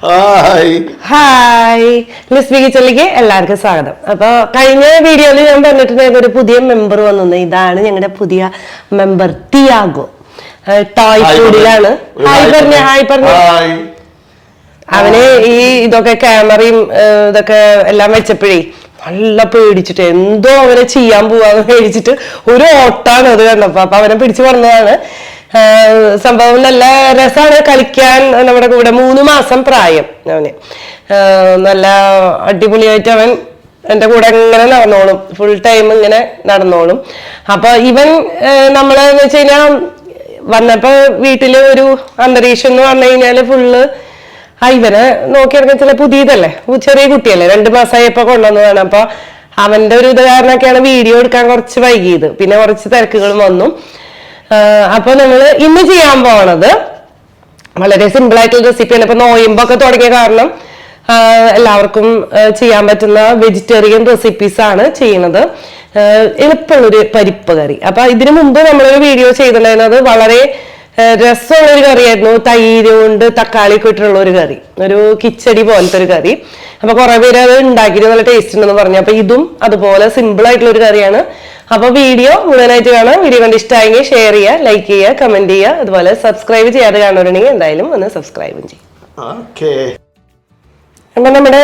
Hi Lisby കിച്ചണിലേക്ക് എല്ലാവർക്കും സ്വാഗതം. അപ്പൊ കഴിഞ്ഞ വീഡിയോയിൽ ഞാൻ പറഞ്ഞിട്ടുണ്ടായിരുന്ന ഒരു പുതിയ മെമ്പർ വന്നു. ഇതാണ് ഞങ്ങളുടെ പുതിയ മെമ്പർ തിയാഗോ. ടോയ് ഫുഡിലാണ്. ഹായ് പറഞ്ഞു. അവന് ഈ ഇതൊക്കെ ക്യാമറയും ഇതൊക്കെ എല്ലാം വെച്ചപ്പോഴേ നല്ല പേടിച്ചിട്ട് എന്തോ അവനെ ചെയ്യാൻ പോവാന്ന് പേടിച്ചിട്ട് ഒരു ഓട്ടാണ് അത് കണ്ടപ്പോ. അപ്പൊ അവനെ പിടിച്ചു പറഞ്ഞതാണ്. സംഭവം നല്ല രസമാണ് കളിക്കാൻ. നമ്മുടെ കൂടെ 3 മാസം പ്രായം അവന്. നല്ല അടിപൊളിയായിട്ട് അവൻ എൻ്റെ കൂടെ ഇങ്ങനെ നടന്നോളും, ഫുൾ ടൈം ഇങ്ങനെ നടന്നോളും. അപ്പൊ ഇവൻ നമ്മളെന്ന് വെച്ച് കഴിഞ്ഞാൽ വന്നപ്പോ വീട്ടില് ഒരു അന്തരീക്ഷം എന്ന് പറഞ്ഞു കഴിഞ്ഞാല് ഫുള്ള് ഇവനെ നോക്കിയെടുക്കാൻ ചില പുതിയതല്ലേ, ചെറിയ കുട്ടിയല്ലേ, 2 മാസമായപ്പോ കൊണ്ടുവന്നതാണ്. അപ്പൊ അവന്റെ ഒരു ഇത് കാരണമൊക്കെയാണ് വീഡിയോ എടുക്കാൻ കുറച്ച് വൈകിയത്. പിന്നെ കുറച്ച് തിരക്കുകളും വന്നു. അപ്പൊ നമ്മള് ഇന്ന് ചെയ്യാൻ പോണത് വളരെ സിമ്പിൾ ആയിട്ടുള്ള റെസിപ്പിയാണ്. ഇപ്പൊ നോയമ്പൊക്കെ തുടങ്ങിയ കാരണം എല്ലാവർക്കും ചെയ്യാൻ പറ്റുന്ന വെജിറ്റേറിയൻ റെസിപ്പീസ് ആണ് ചെയ്യുന്നത്. എളുപ്പമുള്ളൊരു പരിപ്പ് കറി. അപ്പൊ ഇതിനു മുമ്പ് നമ്മളൊരു വീഡിയോ ചെയ്തിട്ടുണ്ടായിരുന്നത് വളരെ രസമുള്ളൊരു കറിയായിരുന്നു. തൈര് കൊണ്ട് തക്കാളി ഒക്കെ ഇട്ടുള്ള ഒരു കറി, ഒരു കിച്ചടി പോലത്തെ ഒരു കറി. അപ്പൊ കുറെ പേര് അത് ഉണ്ടാക്കിയിട്ട് നല്ല ടേസ്റ്റ് ഉണ്ടെന്ന് പറഞ്ഞു. അപ്പൊ ഇതും അതുപോലെ സിമ്പിൾ ആയിട്ടുള്ള ഒരു കറിയാണ്. അപ്പൊ വീഡിയോ മുഴുവനായിട്ട് കാണാം. വീഡിയോ കണ്ട് ഇഷ്ടമായെങ്കിൽ ഷെയർ ചെയ്യുക, ലൈക്ക് ചെയ്യുക, കമന്റ് ചെയ്യുക. അതുപോലെ സബ്സ്ക്രൈബ് ചെയ്യാതെ കാണുന്നുണ്ടെങ്കിൽ എന്തായാലും ഒന്ന് സബ്സ്ക്രൈബും ചെയ്യും. അപ്പൊ നമ്മുടെ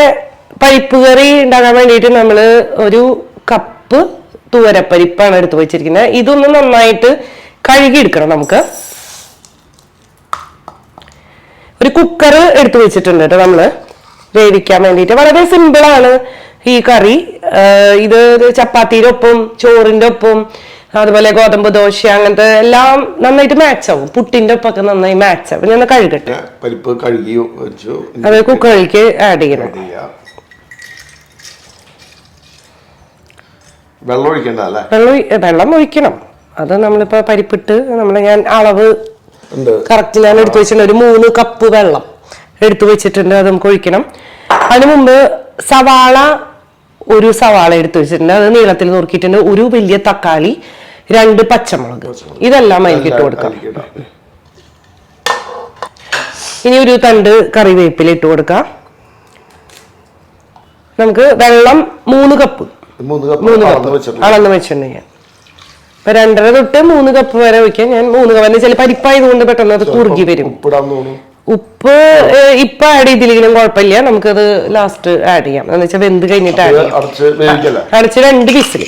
പരിപ്പ് കറി ഉണ്ടാക്കാൻ വേണ്ടിയിട്ട് നമ്മള് 1 കപ്പ് തുവരപ്പരിപ്പാണ് എടുത്തു വെച്ചിരിക്കുന്നത്. ഇതൊന്ന് നന്നായിട്ട് കഴുകി എടുക്കണം. നമുക്ക് ഒരു കുക്കർ എടുത്തു വെച്ചിട്ടുണ്ട് കേട്ടോ നമ്മള് വേവിക്കാൻ വേണ്ടിയിട്ട്. വളരെ സിമ്പിളാണ് ഈ കറി. ഇത് ചപ്പാത്തിയുടെ ഒപ്പം, ചോറിന്റെ ഒപ്പം, അതുപോലെ ഗോതമ്പ് ദോശ, അങ്ങനത്തെ എല്ലാം നന്നായിട്ട് മാച്ച് ആവും. പുട്ടിന്റെ ഒപ്പൊക്കെ നന്നായി മാച്ച് ആവും. ഞാൻ കഴുകട്ടെ. പരിപ്പ് കഴുകി വെച്ചു. അത് കുക്കറിലേക്ക് ആഡ് ചെയ്യണം. വെള്ളം ഒഴിക്കണ്ട അല്ലേ? വെള്ളം ഒഴിക്കണം. അത് നമ്മളിപ്പോ പരിപ്പിട്ട് ഞാൻ അളവ് കറക്റ്റ് ഞാൻ എടുത്തു വെച്ചിട്ടുണ്ട്. ഒരു 3 കപ്പ് വെള്ളം എടുത്തു വെച്ചിട്ടുണ്ട്. അത് നമുക്ക് ഒഴിക്കണം. അതിനു മുമ്പ് ഒരു സവാള എടുത്തു വെച്ചിട്ടുണ്ട്. അത് നീളത്തിൽ നുറുക്കിയിട്ടുണ്ട്. ഒരു വലിയ തക്കാളി, 2 പച്ചമുളക്, ഇതെല്ലാം അതിലേക്ക് ഇട്ട് കൊടുക്കാം. ഇനി ഒരു തണ്ട് കറിവേപ്പില ഇട്ട് കൊടുക്കാം. നമുക്ക് വെള്ളം 3 കപ്പ് അളന്ന് വെച്ചിട്ടുണ്ടെങ്കിൽ ഇപ്പൊ 2.5 തൊട്ട് 3 കപ്പ് വരെ ഒഴിക്കാം. ഞാൻ 3 കപ്പ് ചില പരിപ്പായതുകൊണ്ട് പെട്ടെന്ന് അത് കുറുകി വരും. ഉപ്പ് ഇപ്പൊ ആഡ് ചെയ്തില്ലെങ്കിലും കുഴപ്പമില്ല, നമുക്കത് ലാസ്റ്റ് ആഡ് ചെയ്യാം. എന്ന് വെച്ചാൽ വെന്ത് കഴിഞ്ഞിട്ട് ആഡ് ചെയ്യാം. അടച്ച് 2 വിസിൽ.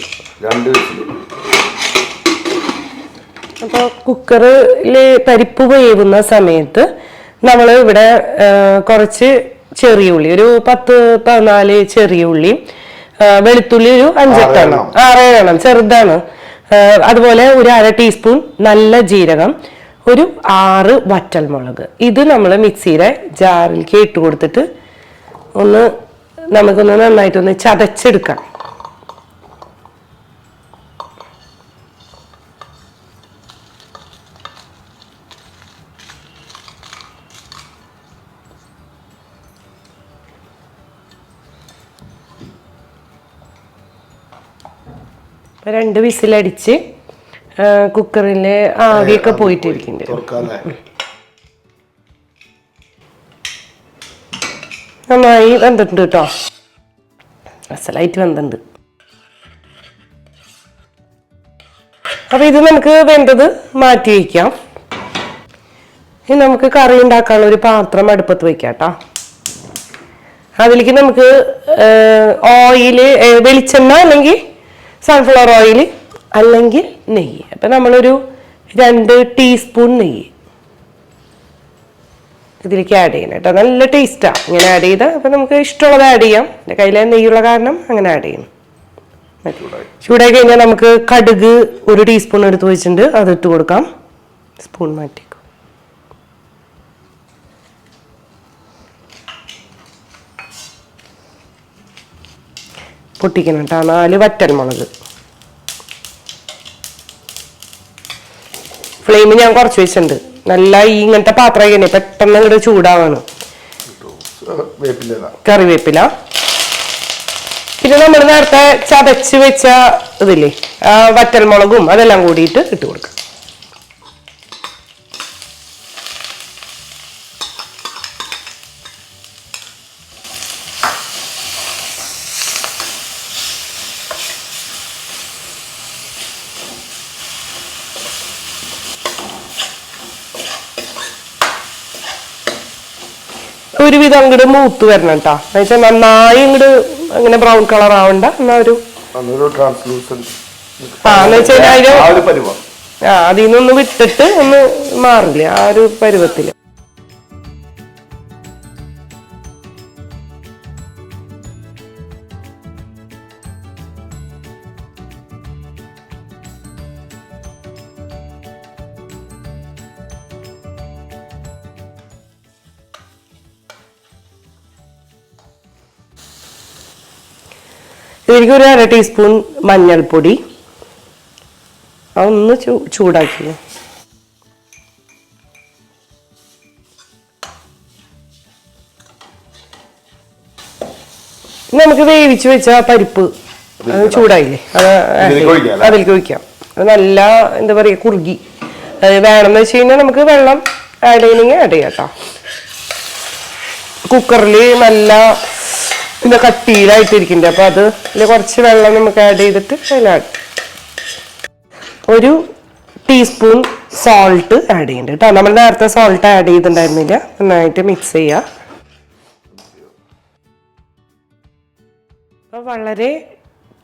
അപ്പൊ കുക്കറില് പരിപ്പ് വേവുന്ന സമയത്ത് നമ്മൾ ഇവിടെ കുറച്ച് ചെറിയ ഉള്ളി, ഒരു 10-14 ചെറിയ ഉള്ളി, വെളുത്തുള്ളി ഒരു 5-6 എണ്ണം ചെറുതാണ്, അതുപോലെ ഒരു 1/2 ടീസ്പൂൺ നല്ല ജീരകം, ഒരു 6 വറ്റൽമുളക്. ഇത് നമ്മൾ മിക്സിയുടെ ജാറിലേക്ക് ഇട്ട് കൊടുത്തിട്ട് നമുക്കൊന്ന് നന്നായിട്ടൊന്ന് ചതച്ചെടുക്കാം. ഇപ്പൊ 2 വിസിലടിച്ച് കുക്കറില് ആവിയൊക്കെ പോയിട്ടിരിക്കുന്നുണ്ട്. നന്നായി വെന്തിട്ടുണ്ട് കേട്ടോ, അസലായിട്ട് വെന്തിട്ടുണ്ട്. അപ്പൊ ഇത് നമുക്ക് വെന്തത് മാറ്റി വയ്ക്കാം. ഇനി നമുക്ക് കറി ഉണ്ടാക്കാനുള്ള ഒരു പാത്രം അടുപ്പത്ത് വയ്ക്കാം കേട്ടോ. അതിലേക്ക് നമുക്ക് ഓയില്, വെളിച്ചെണ്ണ അല്ലെങ്കിൽ സൺഫ്ലവർ ഓയിൽ അല്ലെങ്കിൽ നെയ്യ്. അപ്പൊ നമ്മളൊരു 2 ടീസ്പൂൺ നെയ്യ് ഇതിലേക്ക് ആഡ് ചെയ്യണം കേട്ടോ. നല്ല ടേസ്റ്റാ ഇങ്ങനെ ആഡ് ചെയ്താൽ. അപ്പൊ നമുക്ക് ഇഷ്ടമുള്ളത് ആഡ് ചെയ്യാം. എൻ്റെ കയ്യിലെ നെയ്യുള്ള കാരണം അങ്ങനെ ആഡ് ചെയ്യണം. ചൂടായി കഴിഞ്ഞാൽ നമുക്ക് കടുക് 1 ടീസ്പൂൺ എടുത്ത് വെച്ചിട്ടുണ്ട്, അത് ഇട്ട് കൊടുക്കാം. സ്പൂൺ മാറ്റിക്കും. പൊട്ടിക്കണം കേട്ടോ. 4 വറ്റൽമുളക്. ഫ്ലെയിം ഞാൻ കുറച്ച് വെച്ചിട്ടുണ്ട്. നല്ല ഇങ്ങനത്തെ പാത്രം തന്നെ പെട്ടെന്ന് ഇങ്ങോട്ട് ചൂടാവാണ്. കറിവേപ്പില, പിന്നെ നമ്മൾ നേരത്തെ ചതച്ച് വെച്ച ഇതില്ലേ വറ്റൽമുളകും അതെല്ലാം കൂടിയിട്ട് ഇട്ട് കൊടുക്കാം. ഒരുവിധം അങ്ങോട്ട് മൂത്ത് വരണം കേട്ടോ. എന്നുവെച്ചാൽ നന്നായി ഇങ്ങോട്ട് അങ്ങനെ ബ്രൗൺ കളർ ആവണ്ട. എന്നാ ഒരു അതിൽ നിന്നൊന്ന് വിട്ടിട്ട് ഒന്ന് മാറില്ല ആ ഒരു പരുവത്തില്. ഇതിലേക്ക് ഒരു 1/2 ടീസ്പൂൺ മഞ്ഞൾപ്പൊടി അതൊന്ന് ചൂടാക്കി. നമുക്ക് വേവിച്ച് വെച്ച പരിപ്പ് അത് ചൂടായില്ലേ, അത് അതിലേക്ക് ഒഴിക്കാം. അത് നല്ല എന്താ പറയുക കുറുകി വേണമെന്ന് വെച്ച് കഴിഞ്ഞാൽ നമുക്ക് വെള്ളം ആഡ് ചെയ്യണമെങ്കിൽ ആഡ് ചെയ്യാം കേട്ടോ. കുക്കറിൽ നല്ല പിന്നെ കട്ടിയിലായിട്ടിരിക്കുന്നുണ്ട്. അപ്പൊ അതിൽ കുറച്ച് വെള്ളം നമുക്ക് ആഡ് ചെയ്തിട്ട് അതിലാഡ്. 1 ടീസ്പൂൺ സോൾട്ട് ആഡ് ചെയ്യുന്നുണ്ട് കേട്ടോ. നമ്മൾ നേരത്തെ സോൾട്ട് ആഡ് ചെയ്തിട്ടുണ്ടായിരുന്നില്ല. നന്നായിട്ട് മിക്സ് ചെയ്യുക. അപ്പോൾ വളരെ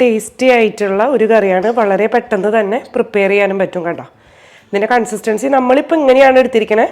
ടേസ്റ്റി ആയിട്ടുള്ള ഒരു കറിയാണ്. വളരെ പെട്ടെന്ന് തന്നെ പ്രിപ്പയർ ചെയ്യാനും പറ്റും കേട്ടോ. ഇതിൻ്റെ കൺസിസ്റ്റൻസി നമ്മളിപ്പോൾ ഇങ്ങനെയാണ് എടുത്തിരിക്കണേ.